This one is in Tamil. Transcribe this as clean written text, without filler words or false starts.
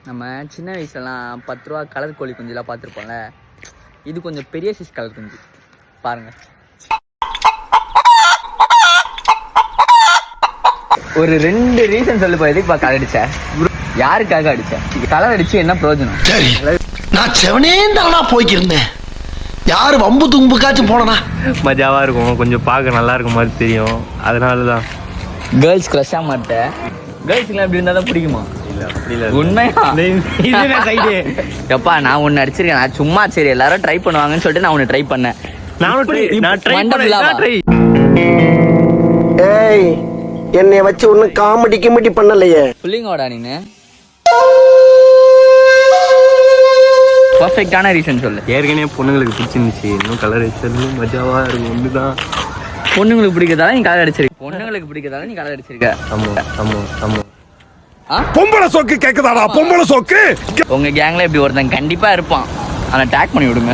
நம்ம சின்ன வயசுலாம் 10 ரூபா கலர் கோழி குஞ்சுலாம் பார்த்துருப்போம்ல, இது கொஞ்சம் பெரிய சைஸ் கலர் குஞ்சு பாருங்க. ஒரு 2 ரீசன் சொல்லுப்பா, எதுக்குப்பா கலர் அடிச்ச? யாருக்காக அடிச்ச? கலர் அடிச்சு என்ன பிரயோஜனம்? சரி, நான் செவனேந்தானா போய்க்கிருந்தேன். யாரு வம்பு தும்புக்காச்சும் போனா மஜாவா இருக்கும், கொஞ்சம் பார்க்க நல்லா இருக்கும் மாதிரி தெரியும். அதனாலதான் கேர்ள்ஸ் க்ரஷ்ஷா மாட்டேன். கேர்ள்ஸ்க்குலாம் எப்படி இருந்தால் தான் பிடிக்குமா? உண்மையா? எப்பா நான் ஒன்று அடிச்சிருக்கேன். நான் சும்மா சரி எல்லாரும் ட்ரை பண்ணுவாங்கன்னு சொல்லிட்டு நான் ஒன்று ட்ரை பண்ணேன். ஏய், என்னைய வச்சு ஒன்னும் காமெடி கிமெடி பண்ணலையே. புள்ளிங்கோடா நீனு. பர்ஃபெக்டான ரீசன் சொல்லு. ஏற்கனவே பொண்ணுங்களுக்கு பிடிச்சிருந்துச்சு, இன்னும் கலர் அடிச்சது மஜாவா இருக்கும். ஒண்ணுதான் பொண்ணுங்களுக்கு பிடிக்கிறதால நீ கலர் அடிச்சிருக்க. பொண்ணுங்களுக்கு பிடிக்கிறதால நீ கலர் அடிச்சிருக்க. ஆமா ஆமா ஆமா. பொம்பளை சோக்கு கேக்குதாடா? பொம்பளை சோக்கு உங்க கேங்ல இப்படி ஒருத்தன் கண்டிப்பா இருப்பான். ஆனா டேக் பண்ணி விடுங்க.